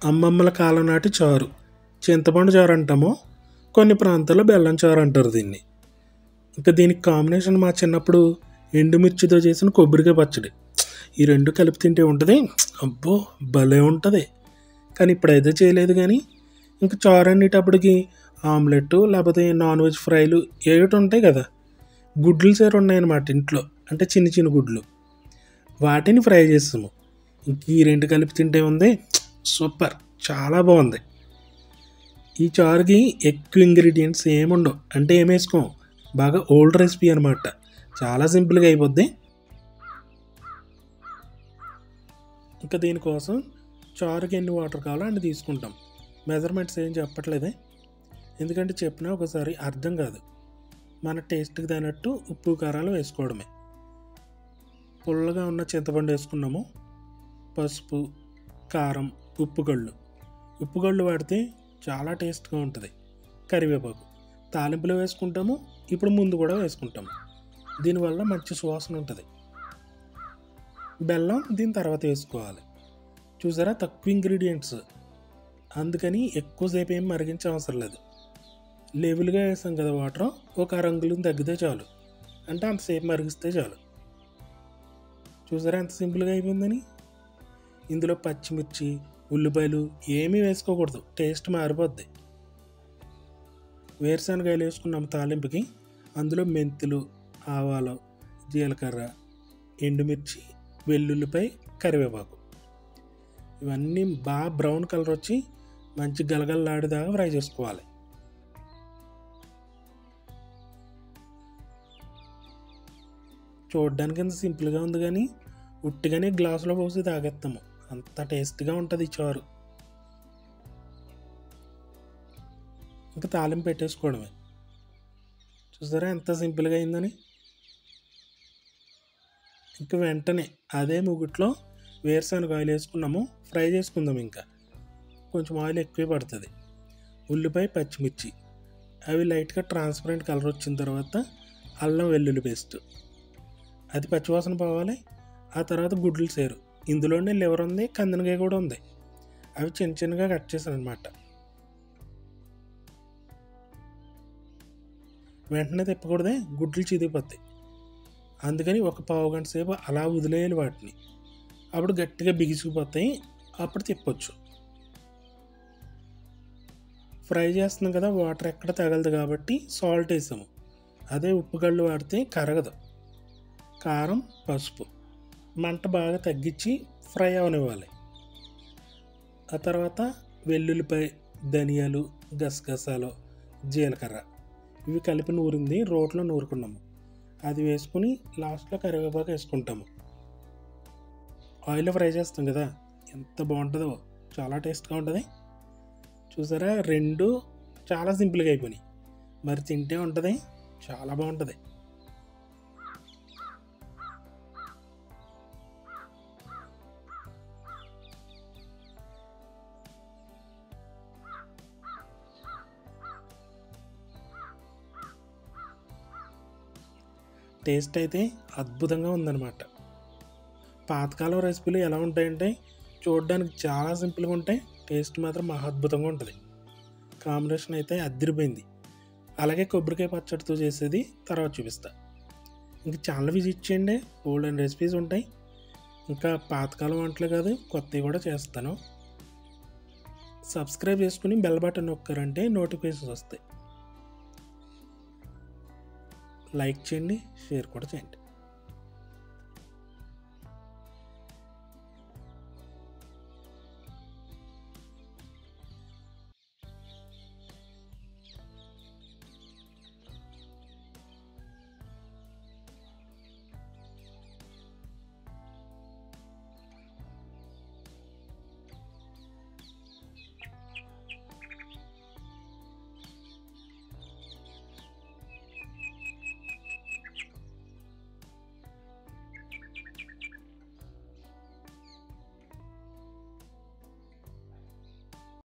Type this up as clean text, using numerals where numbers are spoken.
అమ్మమ్మల కాలం నాటి చారు. చింతపండు చారు అంటాము, కొన్ని ప్రాంతాల్లో బెల్లం చారు అంటారు దీన్ని. ఇంకా దీనికి కాంబినేషన్ మా చిన్నప్పుడు ఎండుమిర్చితో చేసిన కొబ్బరికాయ పచ్చడి. ఈ రెండు కలిపి తింటే ఉంటుంది, అబ్బో భలే ఉంటుంది. కానీ ఇప్పుడైతే చేయలేదు. కానీ ఇంకా చారు అనేటప్పటికి ఆమ్లెట్ లేకపోతే నాన్ వెజ్ ఫ్రైలు ఏమిటి ఉంటాయి కదా, గుడ్లు చారు ఉన్నాయన్నమాట ఇంట్లో, అంటే చిన్న చిన్న గుడ్లు, వాటిని ఫ్రై చేస్తాము. ఇంక ఈ రెండు కలిపి తింటే ఉంది సూపర్, చాలా బాగుంది. ఈ చారుకి ఎక్కువ ఇంగ్రీడియంట్స్ ఏముండవు, అంటే ఏం వేసుకోం, బాగా ఓల్డ్ రెసిపీ అనమాట, చాలా సింపుల్గా అయిపోద్ది. ఇంకా దీనికోసం చారుకి ఎన్ని వాటర్ కావాలో అన్ని తీసుకుంటాం. మెజర్మెంట్స్ ఏం చెప్పట్లేదే, ఎందుకంటే చెప్పినా ఒకసారి అర్థం కాదు. మన టేస్ట్కి తగినట్టు ఉప్పు కారాలు వేసుకోవడమే. పుల్లగా ఉన్న చింతపండు వేసుకున్నాము, పసుపు, కారం, ఉప్పుగళ్ళు వాడితే చాలా టేస్ట్గా ఉంటుంది. కరివేపాకు తాలింపులో వేసుకుంటాము, ఇప్పుడు ముందు కూడా వేసుకుంటాము, దీనివల్ల మంచి సువాసన ఉంటుంది. బెల్లం దీని తర్వాత వేసుకోవాలి. చూసారా, తక్కువ ఇంగ్రీడియంట్స్, అందుకని ఎక్కువసేపు ఏం మరిగించే అవసరం లేదు. లెవెల్గా వేసాం కదా వాటర్, ఒక రంగులు తగ్గితే చాలు, అంటే అంతసేపు మరిగిస్తే చాలు. చూసారా ఎంత సింపుల్గా అయిపోయిందని. ఇందులో పచ్చిమిర్చి, ఉల్లిపాయలు ఏమీ వేసుకోకూడదు, టేస్ట్ మారిపోద్ది. వేరుశనగకాయలు వేసుకున్నాము తాలింపుకి, అందులో మెంతులు, ఆవాలు, జీలకర్ర, ఎండుమిర్చి, వెల్లుల్లిపాయ, కరివేపాకు, ఇవన్నీ బాగా బ్రౌన్ కలర్ వచ్చి మంచి గలగలలాడేదాకా ఫ్రై చేసుకోవాలి. చూడడానికి అంత సింపుల్గా ఉంది, కానీ ఉట్టిగానే గ్లాసులో పోసి తాగేస్తాము, అంత టేస్ట్గా ఉంటుంది ఈ చారు. ఇంకా తాలింపు పెట్టేసుకోవడమే. చూసారా ఎంత సింపుల్గా అయిందని. ఇంకా వెంటనే అదే ముగుట్లో వేరుశనగ ఆయిల్ వేసుకున్నాము, ఫ్రై చేసుకుందాం. ఇంకా కొంచెం ఆయిల్ ఎక్కువే పడుతుంది. ఉల్లిపాయ, పచ్చిమిర్చి అవి లైట్గా ట్రాన్స్పరెంట్ కలర్ వచ్చిన తర్వాత అల్లం వెల్లుల్లి పేస్ట్, అది పచ్చివాసన పోవాలి. ఆ తర్వాత గుడ్లు సేరు, ఇందులోనే లివర్ ఉంది, కందనకాయ కూడా ఉంది, అవి చిన్న చిన్నగా కట్ చేశాను అనమాట. వెంటనే తిప్పకూడదే, గుడ్లు చిదిగిపోతాయి, అందుకని ఒక పావు గంట సేపు అలా వదిలేయాలి వాటిని, అప్పుడు గట్టిగా బిగిసిపోతాయి, అప్పుడు తిప్పొచ్చు. ఫ్రై చేస్తున్నాం కదా, వాటర్ ఎక్కడ తగలదు కాబట్టి సాల్ట్ వేసాము, అదే ఉప్పుగళ్ళు వాడితే కరగదు. కారం, పసుపు, మంట బాగా తగ్గించి ఫ్రై అవనివ్వాలి. ఆ తర్వాత వెల్లుల్లిపాయ, ధనియాలు, గసగసాలు, జీలకర్ర ఇవి కలిపి నూరింది రోట్లో నూరుకున్నాము, అది వేసుకుని లాస్ట్లో కరివేపాకు వేసుకుంటాము. ఆయిల్లో ఫ్రై చేస్తాం కదా, ఎంత బాగుంటుందో, చాలా టేస్ట్గా ఉంటుంది. చూసారా, రెండు చాలా సింపుల్గా అయిపోయినాయి, మరి తింటే ఉంటుంది, చాలా బాగుంటుంది. టేస్ట్ అయితే అద్భుతంగా ఉందన్నమాట. పాతకాలం రెసిపీలు ఎలా ఉంటాయంటే చూడడానికి చాలా సింపుల్గా ఉంటాయి, టేస్ట్ మాత్రం మహా అద్భుతంగా ఉంటుంది. కాంబినేషన్ అయితే అదిరిపోయింది. అలాగే కొబ్బరికాయ పచ్చడితో చేసేది తర్వాత చూపిస్తా. ఇంక ఛానల్ విజిట్ చేయండి, ఓల్డ్ అండ్ రెసిపీస్ ఉంటాయి. ఇంకా పాతకాలం వంటలే కాదు, కొత్తవి కూడా చేస్తాను. సబ్స్క్రైబ్ చేసుకుని బెల్ బటన్ నొక్కారంటే నోటిఫికేషన్స్ వస్తాయి. లైక్ చేయండి, షేర్ కూడా చేయండి.